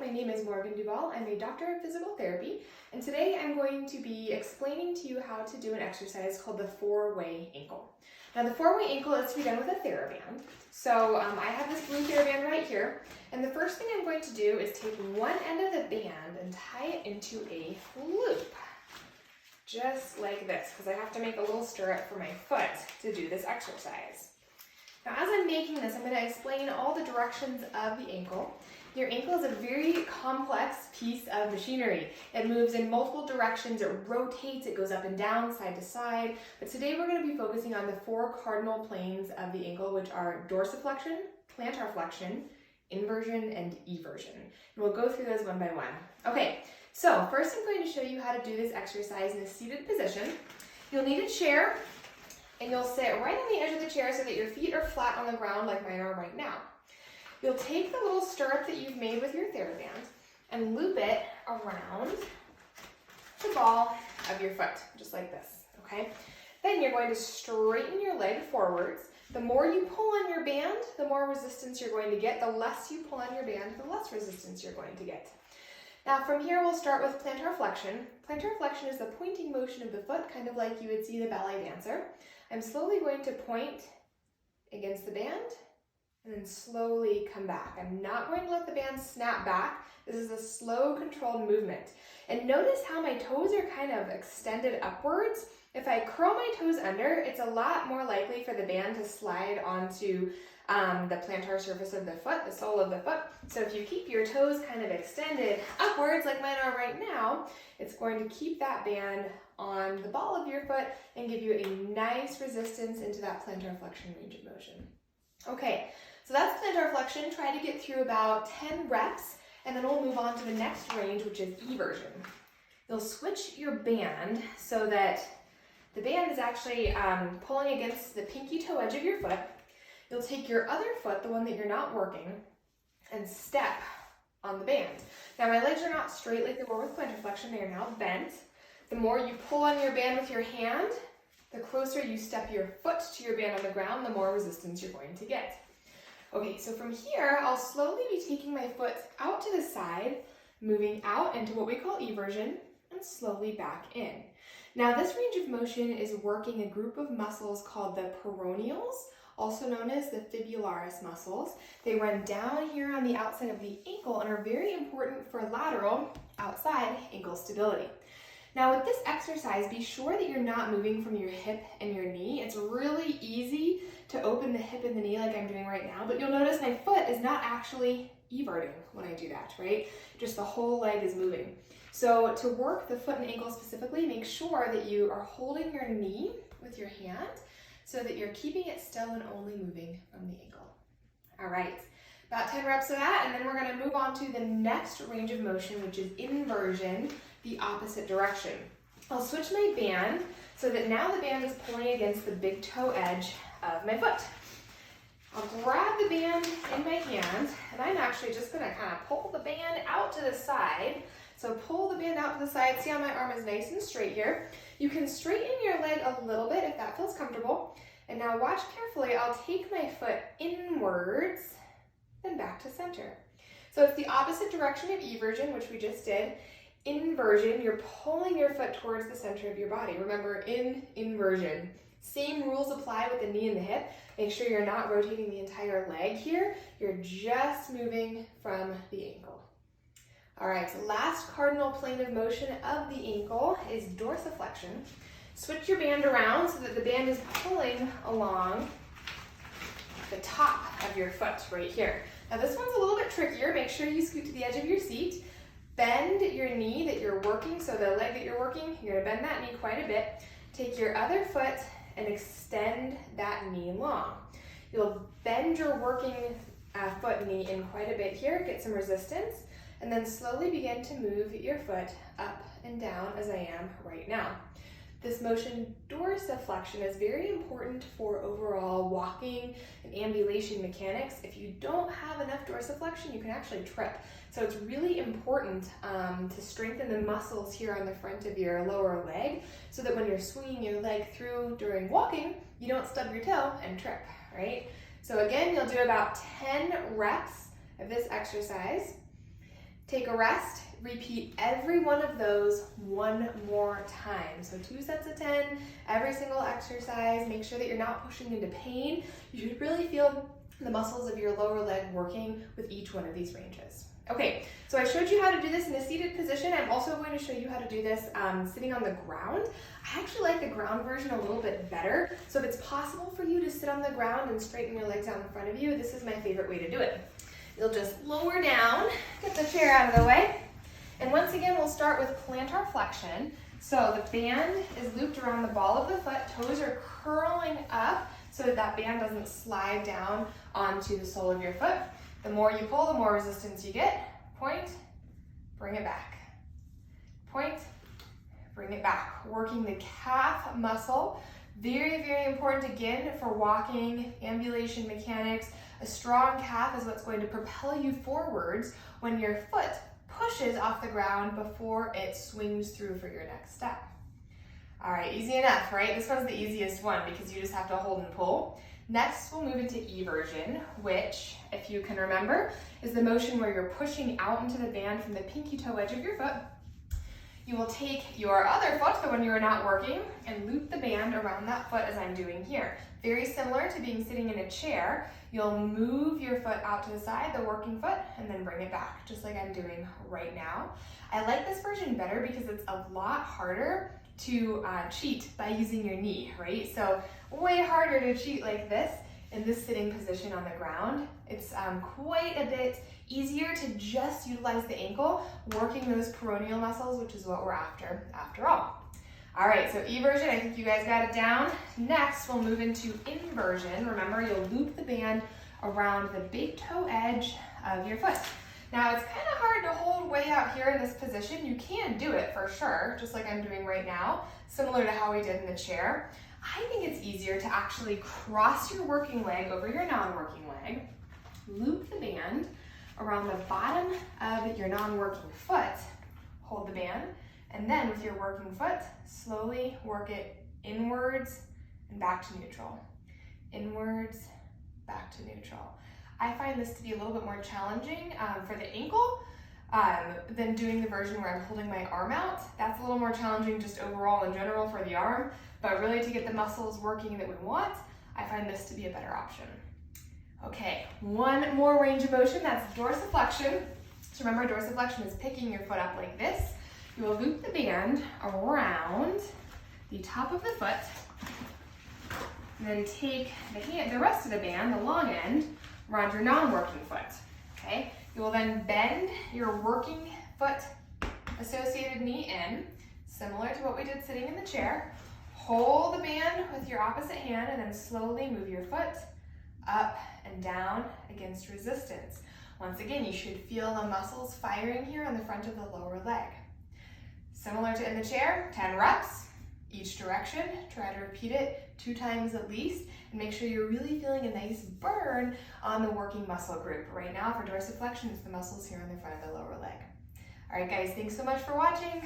my name is Duval. I'm a doctor of physical therapy, and today I'm going to be explaining to you how to do an exercise called the four-way ankle. Now the four-way ankle is to be done with a Theraband. So I have this blue Theraband right here, and the first thing I'm going to do is take one end of the band and tie it into a loop. Just like this, because I have to make a little stirrup for my foot to do this exercise. Now as I'm making this, I'm going to explain all the directions of the ankle. Your ankle is a very complex piece of machinery. It moves in multiple directions, it rotates, it goes up and down, side to side. But today we're going to be focusing on the four cardinal planes of the ankle, which are dorsiflexion, plantar flexion, inversion, and eversion. And we'll go through those one by one. Okay, so first I'm going to show you how to do this exercise in a seated position. You'll need a chair, and you'll sit right on the edge of the chair so that your feet are flat on the ground like mine are right now. You'll take the little stirrup that you've made with your Theraband and loop it around the ball of your foot, just like this, okay? Then you're going to straighten your leg forwards. The more you pull on your band, the more resistance you're going to get. The less you pull on your band, the less resistance you're going to get. Now from here, we'll start with plantar flexion. Plantar flexion is the pointing motion of the foot, kind of like you would see the ballet dancer. I'm slowly going to point against the band and then slowly come back. I'm not going to let the band snap back. This is a slow, controlled movement. And notice how my toes are kind of extended upwards. If I curl my toes under, it's a lot more likely for the band to slide onto the plantar surface of the foot, the sole of the foot. So if you keep your toes kind of extended upwards like mine are right now, it's going to keep that band on the ball of your foot and give you a nice resistance into that plantar flexion range of motion. Okay, so that's plantar flexion. Try to get through about 10 reps, and then we'll move on to the next range, which is eversion. You'll switch your band so that the band is actually pulling against the pinky toe edge of your foot. You'll take your other foot, the one that you're not working, and step on the band. Now my legs are not straight like they were with plantar flexion, they are now bent. The more you pull on your band with your hand, the closer you step your foot to your band on the ground, the more resistance you're going to get. Okay, so from here, I'll slowly be taking my foot out to the side, moving out into what we call eversion, and slowly back in. Now this range of motion is working a group of muscles called the peroneals, also known as the fibularis muscles. They run down here on the outside of the ankle and are very important for lateral, outside ankle stability. Now with this exercise, be sure that you're not moving from your hip and your knee. It's really easy to open the hip and the knee like I'm doing right now, but you'll notice my foot is not actually everting when I do that, right? Just the whole leg is moving. So to work the foot and ankle specifically, make sure that you are holding your knee with your hand so that you're keeping it still and only moving from the ankle. All right, about 10 reps of that, and then we're gonna move on to the next range of motion, which is inversion, the opposite direction. I'll switch my band so that now the band is pulling against the big toe edge of my foot. I'll grab the band in my hand, and I'm actually just gonna kind of pull the band out to the side. So pull the band out to the side. See how my arm is nice and straight here. You can straighten your leg a little bit if that feels comfortable. And now watch carefully. I'll take my foot inwards, then back to center. So it's the opposite direction of eversion, which we just did. Inversion, you're pulling your foot towards the center of your body. Remember, in inversion, same rules apply with the knee and the hip. Make sure you're not rotating the entire leg here. You're just moving from the ankle. All right, so last cardinal plane of motion of the ankle is dorsiflexion. Switch your band around so that the band is pulling along the top of your foot right here. Now this one's a little bit trickier. Make sure you scoot to the edge of your seat. Bend your knee that you're working, so the leg that you're working, you're gonna bend that knee quite a bit. Take your other foot and extend that knee long. You'll bend your working foot knee in quite a bit here, get some resistance, and then slowly begin to move your foot up and down as I am right now. This motion, dorsiflexion, is very important for overall walking and ambulation mechanics. If you don't have enough dorsiflexion, you can actually trip. So it's really important to strengthen the muscles here on the front of your lower leg so that when you're swinging your leg through during walking, you don't stub your toe and trip, right? So again, you'll do about 10 reps of this exercise. take a rest, repeat every one of those one more time. So 2 sets of 10, every single exercise. Make sure that you're not pushing into pain. You should really feel the muscles of your lower leg working with each one of these ranges. Okay, so I showed you how to do this in a seated position. I'm also going to show you how to do this sitting on the ground. I actually like the ground version a little bit better. So if it's possible for you to sit on the ground and straighten your legs out in front of you, this is my favorite way to do it. You'll just lower down, get the chair out of the way. And once again, we'll start with plantar flexion. So the band is looped around the ball of the foot, toes are curling up so that that band doesn't slide down onto the sole of your foot. The more you pull, the more resistance you get. Point, bring it back. Point, bring it back. Working the calf muscle. Very, very important again for walking, ambulation mechanics. A strong calf is what's going to propel you forwards when your foot pushes off the ground before it swings through for your next step. All right, easy enough, right? This one's the easiest one because you just have to hold and pull. Next, we'll move into eversion, which, if you can remember, is the motion where you're pushing out into the band from the pinky toe edge of your foot. You will take your other foot, the one you are not working, and loop the band around that foot as I'm doing here. Very similar to being sitting in a chair. You'll move your foot out to the side, the working foot, and then bring it back, just like I'm doing right now. I like this version better because it's a lot harder to cheat by using your knee, right? So way harder to cheat like this in this sitting position on the ground. It's quite a bit easier to just utilize the ankle, working those peroneal muscles, which is what we're after all. All right, so eversion, I think you guys got it down. Next, we'll move into inversion. Remember, you'll loop the band around the big toe edge of your foot. Now, it's kind of hard to hold way out here in this position. You can do it for sure, just like I'm doing right now, similar to how we did in the chair. I think it's easier to actually cross your working leg over your non-working leg, loop the band around the bottom of your non-working foot, hold the band, and then with your working foot, slowly work it inwards and back to neutral. Inwards, back to neutral. I find this to be a little bit more challenging for the ankle than doing the version where I'm holding my arm out. That's a little more challenging just overall in general for the arm, but really to get the muscles working that we want, I find this to be a better option. Okay, one more range of motion, that's dorsiflexion. So remember, dorsiflexion is picking your foot up like this. You will loop the band around the top of the foot, and then take the rest of the band, the long end, around your non-working foot, okay? You will then bend your working foot associated knee in, similar to what we did sitting in the chair. Hold the band with your opposite hand and then slowly move your foot up and down against resistance. Once again, you should feel the muscles firing here on the front of the lower leg. Similar to in the chair, 10 reps, each direction. Try to repeat it 2 times at least, and make sure you're really feeling a nice burn on the working muscle group. Right now for dorsiflexion, it's the muscles here on the front of the lower leg. All right, guys, thanks so much for watching.